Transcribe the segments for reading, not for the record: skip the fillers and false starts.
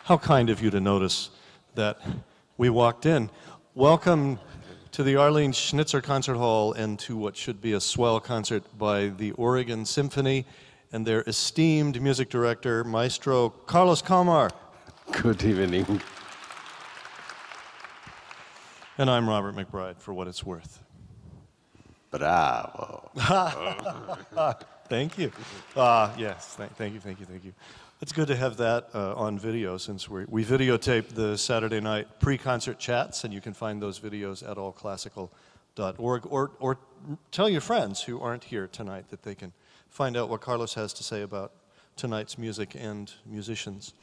How kind of you to notice that we walked in. Welcome to the Arlene Schnitzer Concert Hall and to what should be a swell concert by the Oregon Symphony and their esteemed music director, Maestro Carlos Kalmar. Good evening. And I'm Robert McBride, for what it's worth. Bravo. Thank you. Yes, thank you. It's good to have that on video, since we videotape the Saturday night pre-concert chats, and you can find those videos at allclassical.org, or tell your friends who aren't here tonight that they can find out what Carlos has to say about tonight's music and musicians.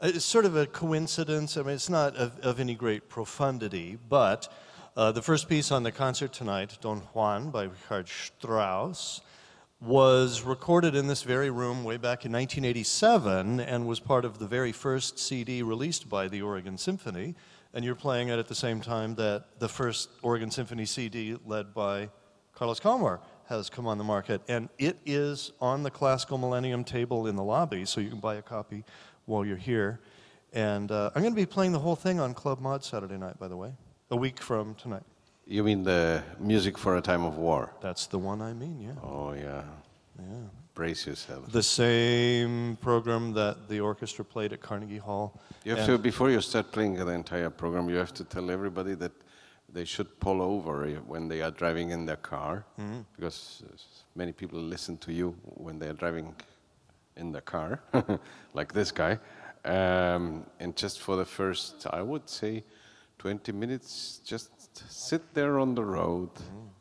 It's sort of a coincidence. I mean, it's not of any great profundity, but the first piece on the concert tonight, Don Juan by Richard Strauss, was recorded in this very room way back in 1987 and was part of the very first CD released by the Oregon Symphony. And you're playing it at the same time that the first Oregon Symphony CD, led by Carlos Kalmar, has come on the market. And it is on the Classical Millennium table in the lobby, so you can buy a copy while you're here. And I'm going to be playing the whole thing on Club Mod Saturday night, by the way, a week from tonight. You mean the music for a time of war? That's the one I mean, yeah. Oh, yeah. Yeah. Brace yourself. The same program that the orchestra played at Carnegie Hall. You have to, before you start playing the entire program, you have to tell everybody that they should pull over when they are driving in their car, because many people listen to you when they are driving in their car, like this guy. And just for the first, I would say, 20 minutes, just sit there on the road.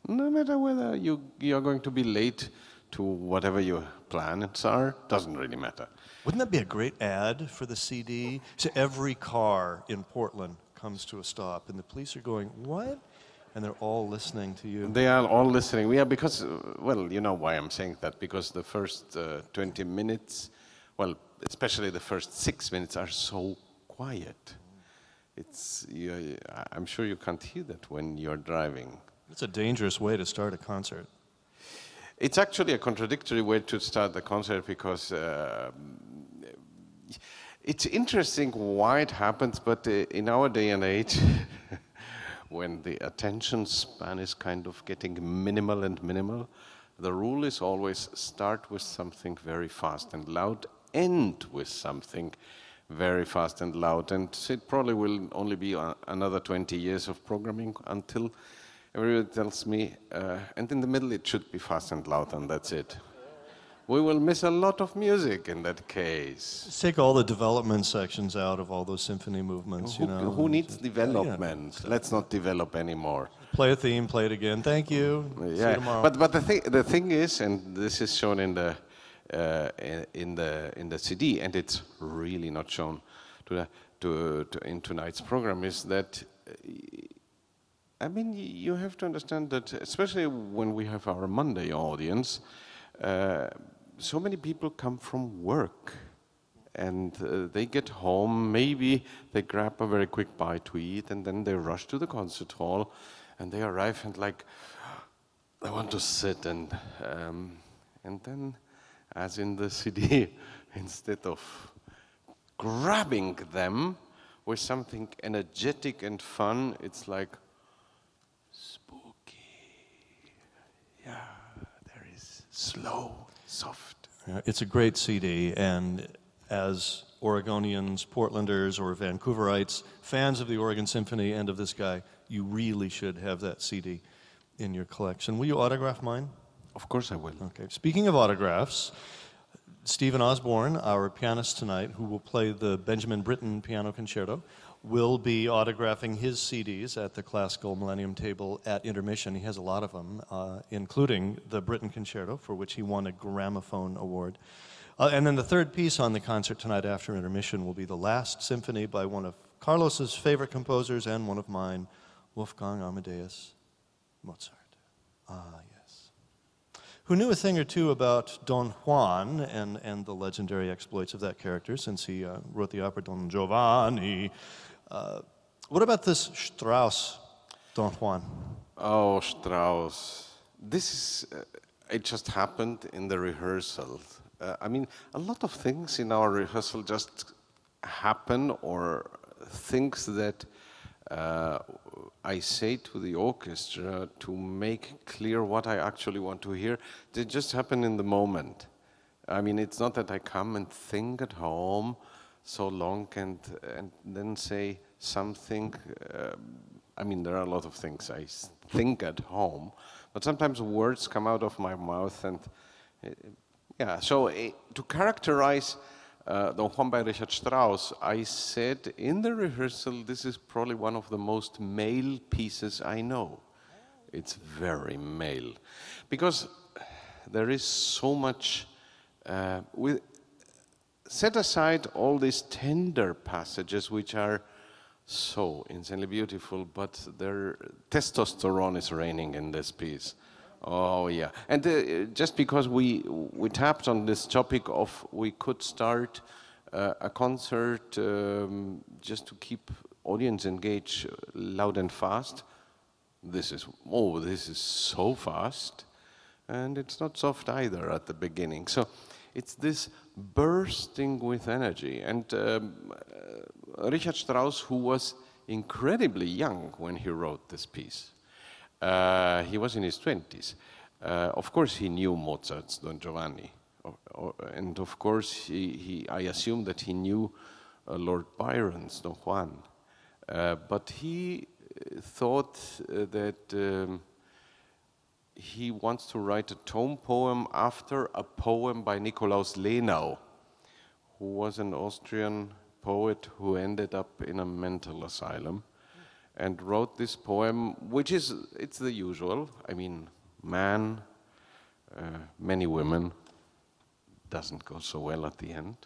No matter whether you're going to be late to whatever your plans are, doesn't really matter. Wouldn't that be a great ad for the CD? So every car in Portland comes to a stop, and the police are going, what? And they're all listening to you. They are all listening. Yeah, because, well, you know why I'm saying that. Because the first 20 minutes, well, especially the first 6 minutes are so quiet. I'm sure you can't hear that when you're driving. It's a dangerous way to start a concert. It's actually a contradictory way to start the concert, because it's interesting why it happens, but in our day and age, when the attention span is kind of getting minimal, the rule is always start with something very fast and loud, end with something very fast and loud. And it probably will only be another 20 years of programming until everybody tells me, and in the middle it should be fast and loud, and that's it. We will miss a lot of music in that case. Let's take all the development sections out of all those symphony movements, you know. Who needs development? Yeah. Let's not develop anymore. Play a theme, play it again. Thank you. Yeah. See you tomorrow. But the thing is, and this is shown in the CD, and it's really not shown in tonight's program, is that I mean, you have to understand that, especially when we have our Monday audience, so many people come from work, and they get home, maybe they grab a very quick bite to eat, and then they rush to the concert hall, and they arrive and like, I want to sit, and then, as in the CD, instead of grabbing them with something energetic and fun, it's like, yeah, there is slow, soft. It's a great CD, and as Oregonians, Portlanders, or Vancouverites, fans of the Oregon Symphony and of this guy, you really should have that CD in your collection. Will you autograph mine? Of course I will. Okay. Speaking of autographs, Stephen Osborne, our pianist tonight, who will play the Benjamin Britten Piano Concerto, will be autographing his CDs at the Classical Millennium table at intermission. He has a lot of them, including the Britten Concerto, for which he won a Gramophone Award. And then the third piece on the concert tonight after intermission will be the Last Symphony by one of Carlos's favorite composers and one of mine, Wolfgang Amadeus Mozart. Yes. Who knew a thing or two about Don Juan and the legendary exploits of that character, since he wrote the opera Don Giovanni. What about this Strauss Don Juan? Oh, Strauss. This is, it just happened in the rehearsal. I mean, a lot of things in our rehearsal just happen or things that I say to the orchestra to make clear what I actually want to hear, they just happen in the moment. I mean, it's not that I come and think at home so long and then say something. I mean, there are a lot of things I think at home, but sometimes words come out of my mouth and yeah. So to characterize Don Juan by Richard Strauss, I said in the rehearsal, this is probably one of the most male pieces I know. It's very male. Because there is so much, set aside all these tender passages which are so insanely beautiful, but their testosterone is reigning in this piece. Oh yeah, and just because we tapped on this topic of we could start a concert just to keep audience engaged loud and fast. This is so fast, and it's not soft either at the beginning. So it's this bursting with energy. And Richard Strauss, who was incredibly young when he wrote this piece. He was in his 20s. Of course, he knew Mozart's Don Giovanni. And of course, I assume that he knew Lord Byron's Don Juan. But he thought that he wants to write a tone poem after a poem by Nikolaus Lenau, who was an Austrian poet who ended up in a mental asylum, and wrote this poem, which is, it's the usual. I mean, man, many women, doesn't go so well at the end,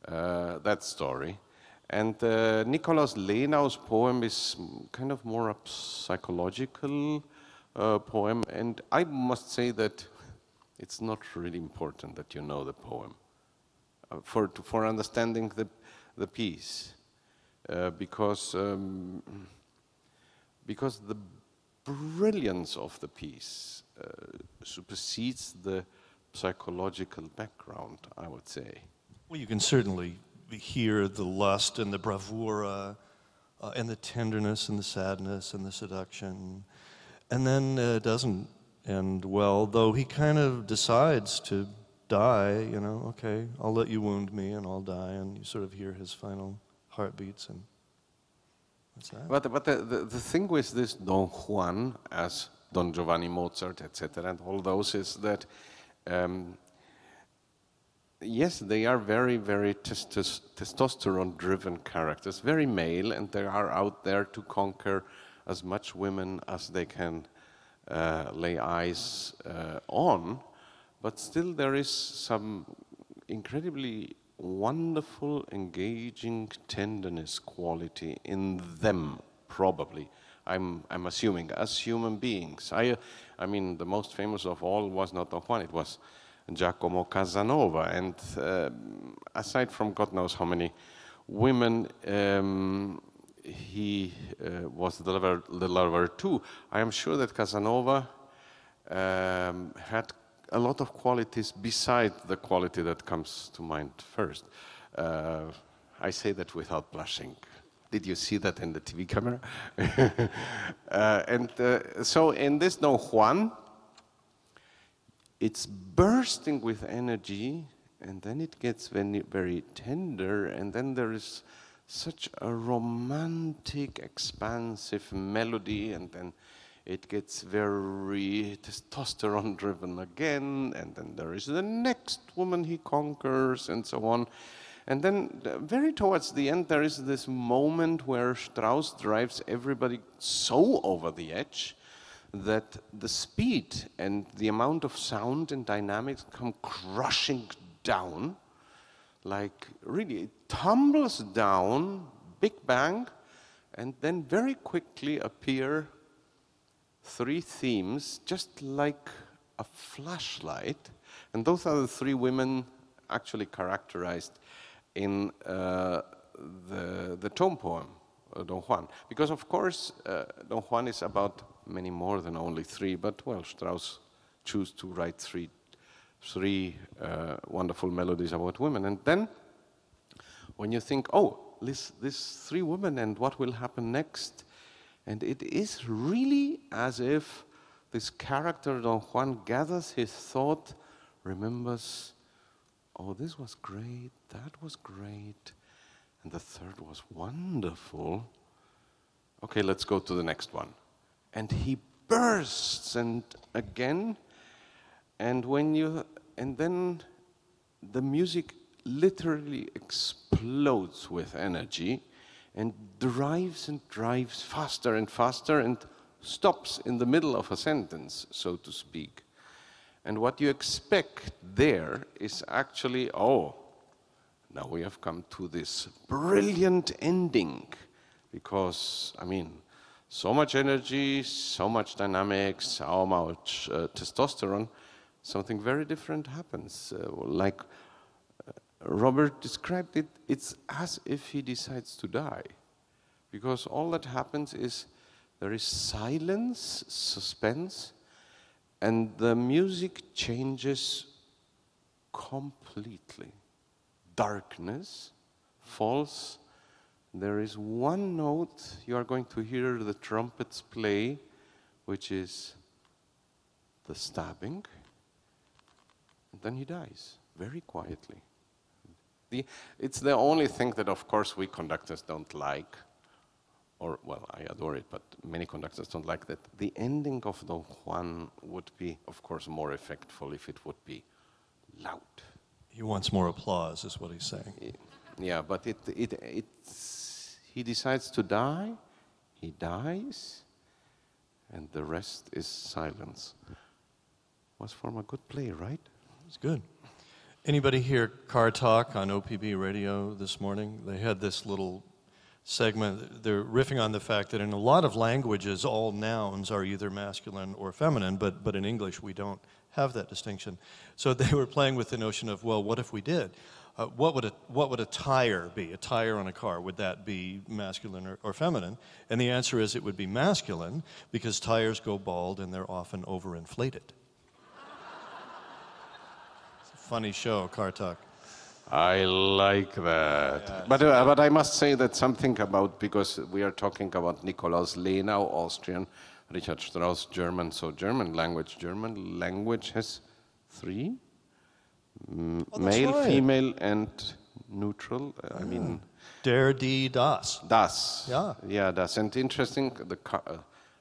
that story. And Nikolaus Lenau's poem is kind of more a psychological poem, and I must say that it's not really important that you know the poem for understanding the piece, because the brilliance of the piece supersedes the psychological background, I would say. Well, you can certainly hear the lust and the bravura and the tenderness and the sadness and the seduction. And then it doesn't end well, though he kind of decides to die, you know, okay, I'll let you wound me and I'll die, and you sort of hear his final heartbeats, and that's that. But the thing with this Don Juan, as Don Giovanni Mozart, etc., and all those, is that yes, they are very, very testosterone-driven characters, very male, and they are out there to conquer as much women as they can lay eyes on, but still there is some incredibly wonderful, engaging tenderness quality in them, probably. I'm assuming, as human beings. I mean, the most famous of all was not Don Juan, it was Giacomo Casanova, and aside from God knows how many women he was the lover too, I am sure that Casanova had a lot of qualities beside the quality that comes to mind first. I say that without blushing. Did you see that in the TV camera? So in this Don Juan, it's bursting with energy, and then it gets very, very tender, and then there is such a romantic, expansive melody, and then it gets very testosterone-driven again, and then there is the next woman he conquers, and so on. And then very towards the end, there is this moment where Strauss drives everybody so over the edge that the speed and the amount of sound and dynamics come crushing down, like really it tumbles down, big bang, and then very quickly appear three themes, just like a flashlight, and those are the three women actually characterized in the tone poem, Don Juan. Because of course, Don Juan is about many more than only three, but well, Strauss chose to write three wonderful melodies about women. And then when you think, oh, this three women and what will happen next. And it is really as if this character, Don Juan, gathers his thought, remembers, oh, this was great, that was great, and the third was wonderful. Okay, let's go to the next one. And he bursts, and again, and then the music literally explodes with energy and drives faster and faster and stops in the middle of a sentence, so to speak. And what you expect there is actually, oh, now we have come to this brilliant ending. Because, I mean, so much energy, so much dynamics, so much testosterone, something very different happens. Like Robert described it, it's as if he decides to die. Because all that happens is there is silence, suspense, and the music changes completely. Darkness falls. There is one note you are going to hear the trumpets play, which is the stabbing, and then he dies very quietly. It's the only thing that, of course, we conductors don't like, or, well, I adore it, but many conductors don't like that. The ending of Don Juan would be, of course, more effectful if it would be loud. He wants more applause, is what he's saying. Yeah, but he decides to die, he dies, and the rest is silence. Was from a good play, right? It's good. Anybody hear Car Talk on OPB radio this morning? They had this little segment. They're riffing on the fact that in a lot of languages, all nouns are either masculine or feminine, but in English we don't have that distinction. So they were playing with the notion of, well, what if we did? What would a tire be? A tire on a car, would that be masculine or feminine? And the answer is it would be masculine because tires go bald and they're often overinflated. It's a funny show, Car Talk. I like that. Yeah, but I must say that something about, because we are talking about Nikolaus Lenau, Austrian, Richard Strauss, German, so German language has three. Male, right. Female, and neutral. I mean, Der, die, das. das. Yeah. Yeah, das. And interesting, the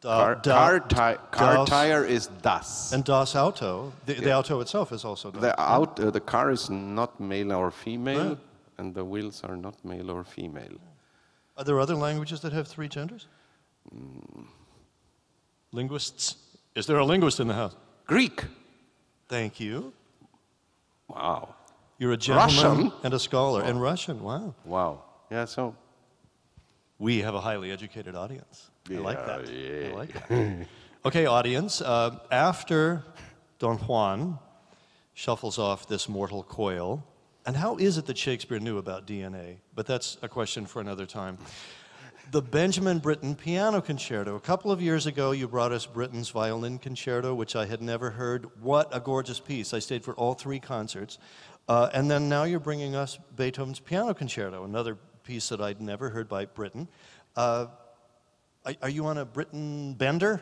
Da- car das. tire is das. And das Auto, the auto itself is also das. The car is not male or female, Right. and the wheels are not male or female. Are there other languages that have three genders? Linguists? Is there a linguist in the house? Greek. Thank you. Wow. You're a gentleman Russian? and a scholar. And Russian, wow. Wow. Yeah, so. We have a highly educated audience. I like Yeah, that. yeah. I like that. Okay, audience, after Don Juan shuffles off this mortal coil, and how is it that Shakespeare knew about DNA? But that's a question for another time. The Benjamin Britten Piano Concerto. A couple of years ago, you brought us Britten's Violin Concerto, which I had never heard. What a gorgeous piece. I stayed for all three concerts. And then now you're bringing us Beethoven's Piano Concerto, another piece that I'd never heard by Britten. Are you on a Britten bender?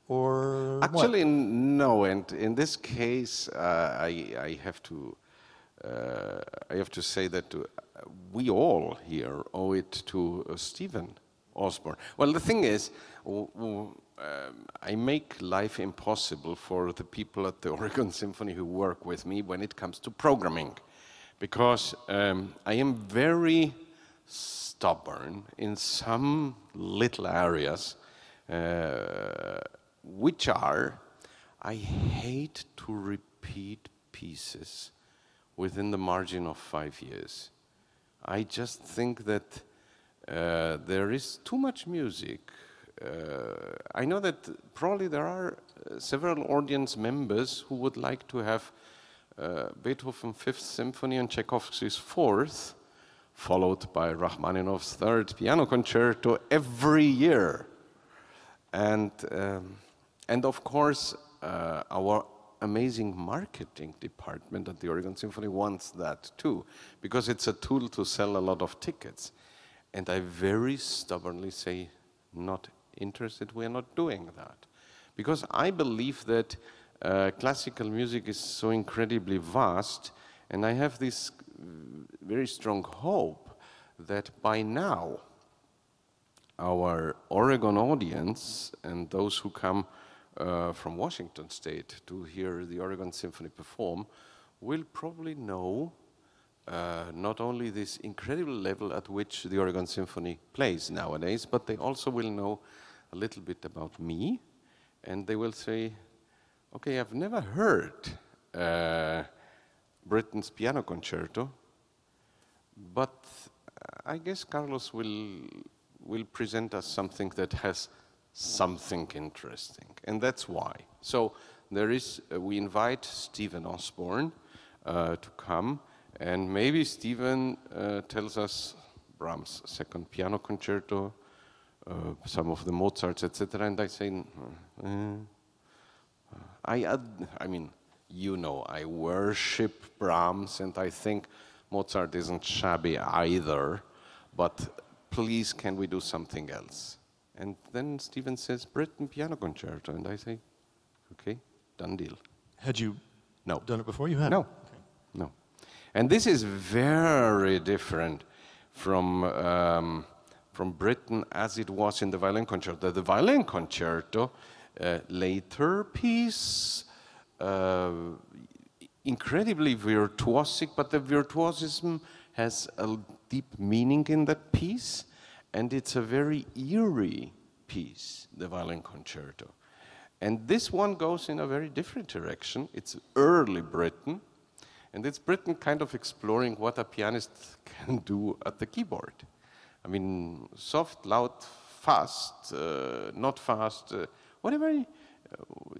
Or Actually, no. And in this case, I have to say that we all here owe it to Stephen Osborne. Well, the thing is, I make life impossible for the people at the Oregon Symphony who work with me when it comes to programming, because I am very stubborn in some little areas, which are, I hate to repeat pieces within the margin of 5 years. I just think that there is too much music. I know that probably there are several audience members who would like to have Beethoven's Fifth Symphony and Tchaikovsky's Fourth, followed by Rachmaninoff's Third Piano Concerto every year. And of course, our amazing marketing department at the Oregon Symphony wants that too, because it's a tool to sell a lot of tickets. And I very stubbornly say, not interested, we're not doing that. Because I believe that classical music is so incredibly vast, and I have this very strong hope that by now our Oregon audience and those who come from Washington State to hear the Oregon Symphony perform will probably know not only this incredible level at which the Oregon Symphony plays nowadays, but they also will know a little bit about me, and they will say, okay, I've never heard Britten's piano concerto, but I guess Carlos will present us something that has something interesting, and that's why. So there is, we invite Stephen Osborne to come, and maybe Stephen tells us Brahms' second piano concerto, some of the Mozarts, etc. And I say, I mean, you know, I worship Brahms, and I think Mozart isn't shabby either, but please, can we do something else? And then Stephen says, Britten piano concerto, and I say, okay, done deal. Had you No. done it before? You had? No, Okay. no. And this is very different from Britten as it was in the violin concerto. The violin concerto, later piece, incredibly virtuosic, but the virtuosism has a deep meaning in that piece, and it's a very eerie piece, the violin concerto. And this one goes in a very different direction. It's early Britten, and it's Britten kind of exploring what a pianist can do at the keyboard. I mean, soft, loud, fast, not fast, whatever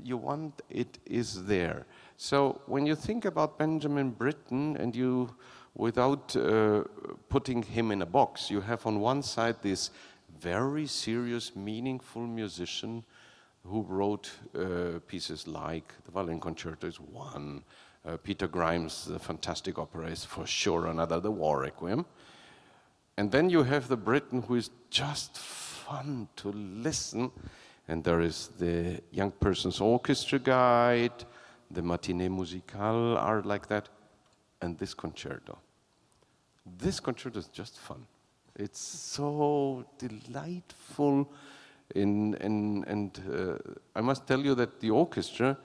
you want, it is there. So when you think about Benjamin Britten, and you, without putting him in a box, you have on one side this very serious, meaningful musician who wrote pieces like the Violin Concerto is one, Peter Grimes' The Fantastic Opera is for sure another, the War Requiem. And then you have the Britten who is just fun to listen, and there is the Young Person's Orchestra Guide, the Matinée Musicale are like that, and this concerto. This concerto is just fun. It's so delightful, and I must tell you that the orchestra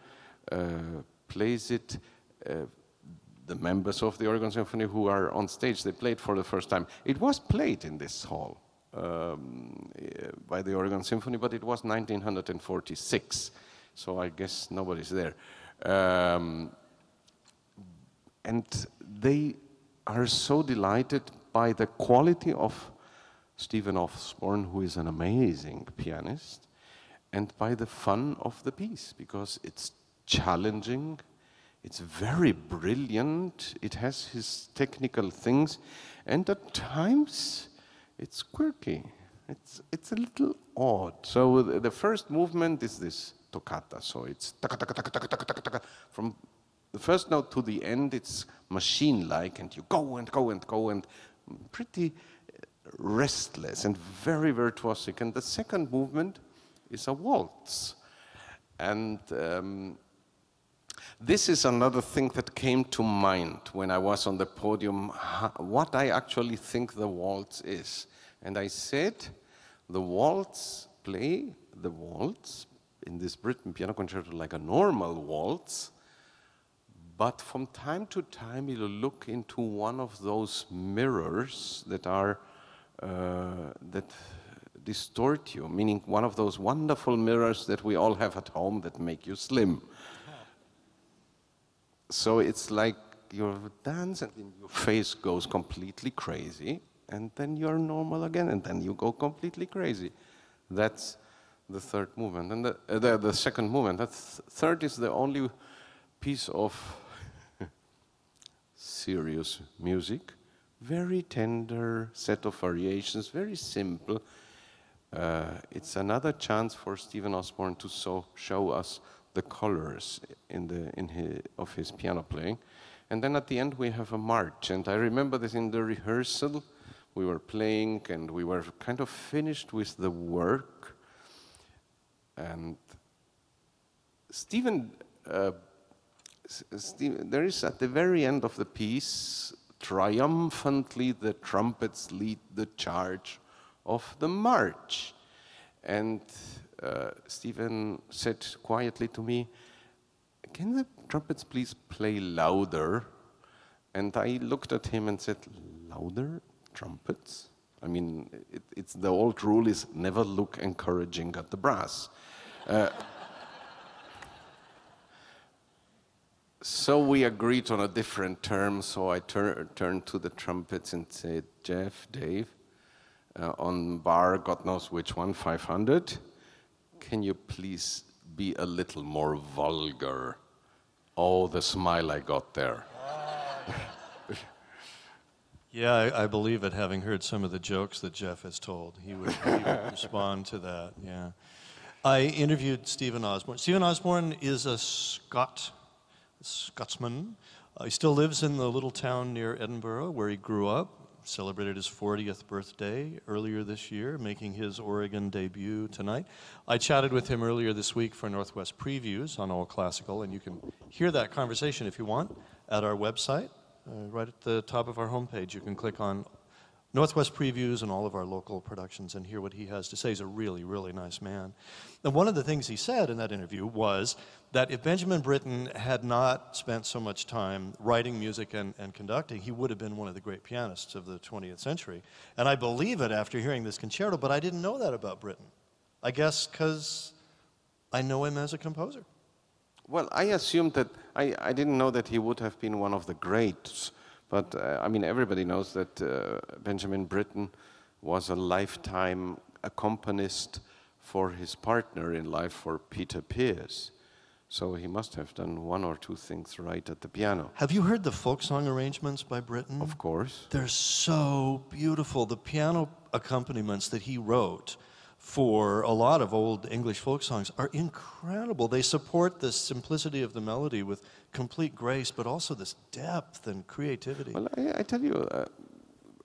plays it, the members of the Oregon Symphony who are on stage, they played for the first time. It was played in this hall by the Oregon Symphony, but it was 1946, so I guess nobody's there. And they are so delighted by the quality of Stephen Osborne, who is an amazing pianist, and by the fun of the piece, because it's challenging, it's very brilliant, it has his technical things, and at times it's quirky. It's a little odd. So the first movement is this toccata, so it's taka taka taka taka taka taka taka. From the first note to the end, it's machine-like, and you go and go and go, and pretty restless and very virtuosic. And the second movement is a waltz. And this is another thing that came to mind when I was on the podium, what I actually think the waltz is. And I said, the waltz, play the waltz in this Britten piano concerto like a normal waltz, but from time to time you'll look into one of those mirrors that are that distort you, meaning one of those wonderful mirrors that we all have at home that make you slim. So it's like you dance and your face goes completely crazy, and then you're normal again, and then you go completely crazy. That's the third movement. And the second movement, that third is the only piece of serious music, very tender set of variations, very simple. It's another chance for Stephen Osborne to show us the colors of his piano playing. And then at the end we have a march. And I remember that in the rehearsal we were playing and we were kind of finished with the work. And Stephen, there is at the very end of the piece, triumphantly the trumpets lead the charge of the march. And Stephen said quietly to me, "Can the trumpets please play louder?" And I looked at him and said, "Louder trumpets?" I mean, it's the old rule is never look encouraging at the brass. So we agreed on a different term, so I turned to the trumpets and said, "Jeff, Dave, on bar, God knows which one, 500, can you please be a little more vulgar?" Oh, the smile I got there. Yeah, I believe it, having heard some of the jokes that Jeff has told. He would respond to that, yeah. I interviewed Stephen Osborne. Stephen Osborne is a Scotsman. He still lives in the little town near Edinburgh where he grew up, celebrated his 40th birthday earlier this year, making his Oregon debut tonight. I chatted with him earlier this week for Northwest Previews on All Classical, and you can hear that conversation if you want at our website. Right at the top of our homepage, you can click on Northwest Previews and all of our local productions and hear what he has to say. He's a really, really nice man. And one of the things he said in that interview was that if Benjamin Britten had not spent so much time writing music and conducting, he would have been one of the great pianists of the 20th century. And I believe it after hearing this concerto, but I didn't know that about Britten. I guess because I know him as a composer. Well, I assumed that, I didn't know that he would have been one of the greats, but I mean, everybody knows that Benjamin Britten was a lifetime accompanist for his partner in life, for Peter Pears. So he must have done one or two things right at the piano. Have you heard the folk song arrangements by Britten? Of course. They're so beautiful. The piano accompaniments that he wrote for a lot of old English folk songs are incredible. They support the simplicity of the melody with complete grace, but also this depth and creativity. Well, I tell you,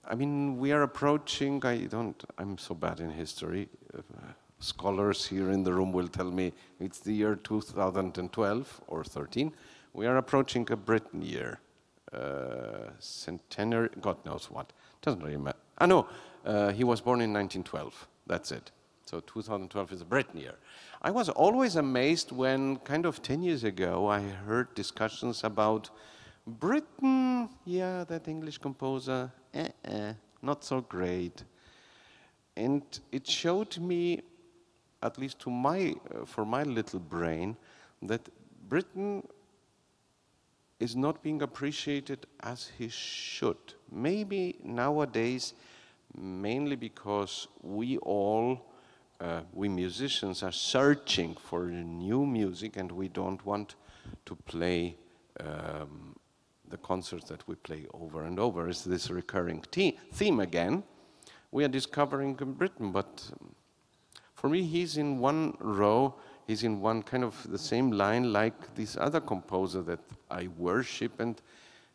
I mean, we are approaching, I'm so bad in history. Scholars here in the room will tell me it's the year 2012 or 13. We are approaching a Britten year. Centenary, God knows what. Doesn't really matter. He was born in 1912. That's it. So 2012 is a Britten year. I was always amazed when, kind of 10 years ago, I heard discussions about Britten, yeah, that English composer, not so great. And it showed me, at least for my little brain, that Britten is not being appreciated as he should. Maybe nowadays, mainly because we musicians are searching for new music and we don't want to play the concerts that we play over and over. It's this recurring theme again. We are discovering Britten, but for me he's in one row, he's in one kind of the same line like this other composer that I worship, and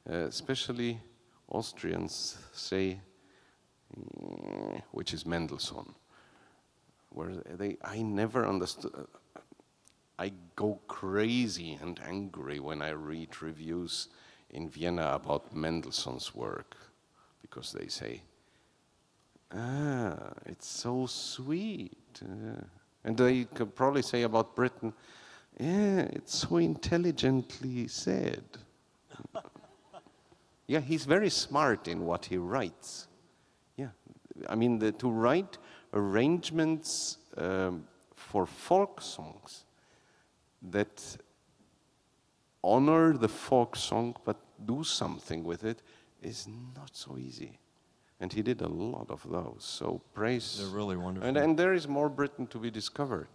especially Austrians say, which is Mendelssohn. Where I never understood. I go crazy and angry when I read reviews in Vienna about Mendelssohn's work, because they say, it's so sweet. And they could probably say about Britten, it's so intelligently said. Yeah, he's very smart in what he writes. Yeah, I mean, to write arrangements for folk songs that honor the folk song but do something with it is not so easy. And he did a lot of those, so praise. They're really wonderful. And there is more Britten to be discovered.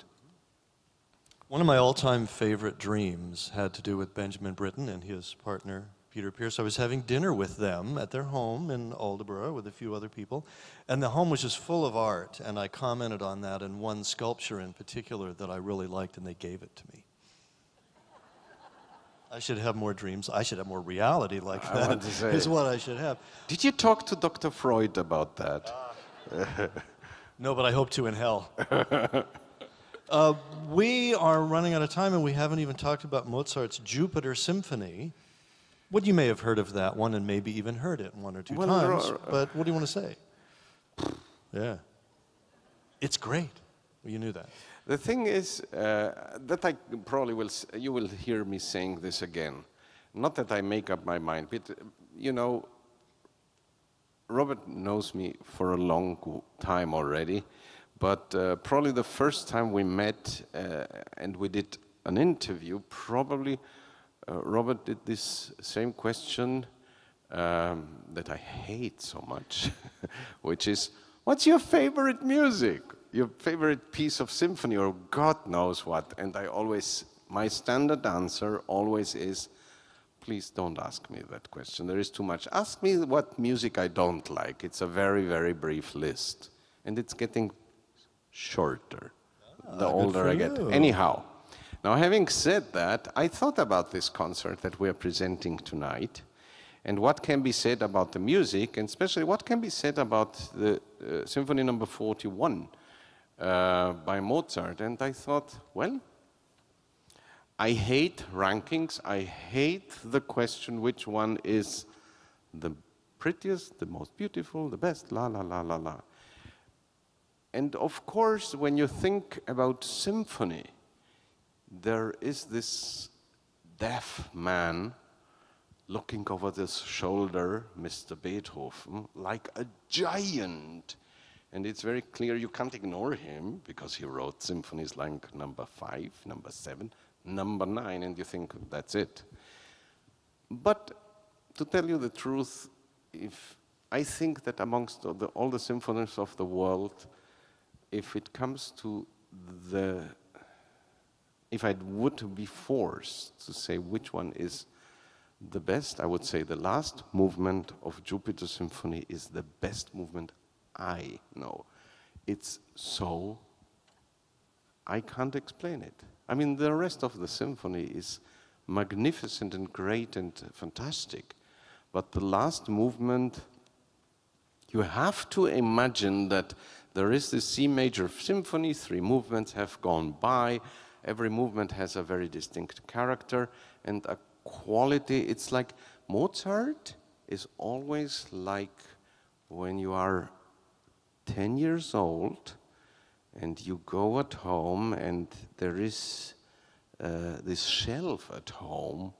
One of my all-time favorite dreams had to do with Benjamin Britten and his partner, Peter Pears. I was having dinner with them at their home in Aldeburgh with a few other people, and the home was just full of art, and I commented on that and one sculpture in particular that I really liked, and they gave it to me. I should have more dreams. I should have more reality like I that, want to say. is what I should have. Did you talk to Dr. Freud about that? No, but I hope to in hell. We are running out of time, and we haven't even talked about Mozart's Jupiter Symphony. Well, you may have heard of that one and maybe even heard it one or two times, but what do you want to say? Yeah. It's great. Well, you knew that. The thing is that I probably will, you will hear me saying this again. Not that I make up my mind, but, you know, Robert knows me for a long time already, but probably the first time we met and we did an interview, probably Robert did this same question that I hate so much, which is, what's your favorite music? Your favorite piece of symphony or God knows what? And I always, my standard answer always is, please don't ask me that question. There is too much. Ask me what music I don't like. It's a very, very brief list. And it's getting shorter the older I get. Anyhow, now having said that, I thought about this concert that we are presenting tonight and what can be said about the music, and especially what can be said about the Symphony number 41 by Mozart. And I thought, well, I hate rankings. I hate the question which one is the prettiest, the most beautiful, the best, la, la, la, la, la. And of course, when you think about symphony, there is this deaf man looking over this shoulder, Mr. Beethoven, like a giant. And it's very clear you can't ignore him because he wrote symphonies like number 5, number 7, number 9, and you think that's it. But to tell you the truth, if I think that amongst all the symphonies of the world, if it comes to if I would be forced to say which one is the best, I would say the last movement of Jupiter Symphony is the best movement I know. It's so, I can't explain it. I mean, the rest of the symphony is magnificent and great and fantastic. But the last movement, you have to imagine that there is this C major symphony, 3 movements have gone by, every movement has a very distinct character and a quality. It's like Mozart is always like when you are 10 years old and you go at home and there is this shelf at home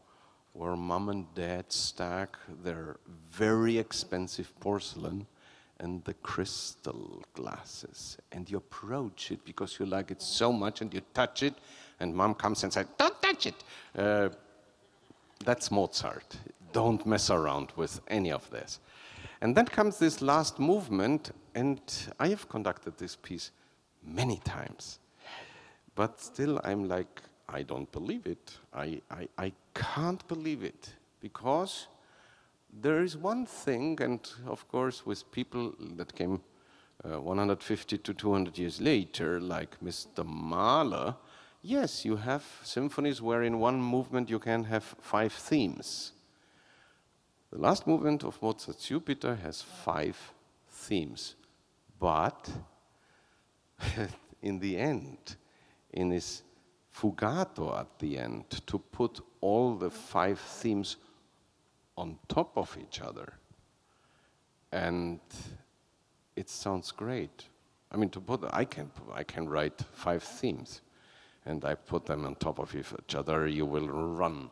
where mom and dad stack their very expensive porcelain and the crystal glasses, and you approach it because you like it so much and you touch it and mom comes and says, don't touch it. That's Mozart. Don't mess around with any of this. And then comes this last movement, and I have conducted this piece many times. But still, I'm like, I don't believe it. I can't believe it. Because there is one thing, and of course, with people that came 150 to 200 years later, like Mr. Mahler, yes, you have symphonies where in one movement you can have 5 themes. The last movement of Mozart's Jupiter has 5 themes, but in the end, in his fugato at the end, to put all the 5 themes on top of each other, and it sounds great. I mean, I can write 5 themes, and I put them on top of each other. You will run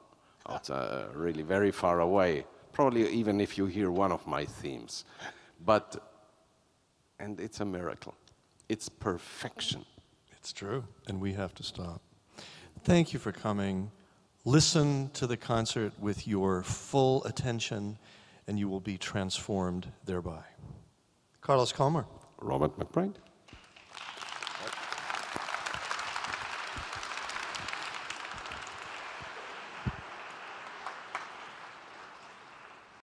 out really very far away. Probably even if you hear one of my themes. And it's a miracle. It's perfection. It's true, and we have to stop. Thank you for coming. Listen to the concert with your full attention, and you will be transformed thereby. Carlos Kalmar. Robert McBride.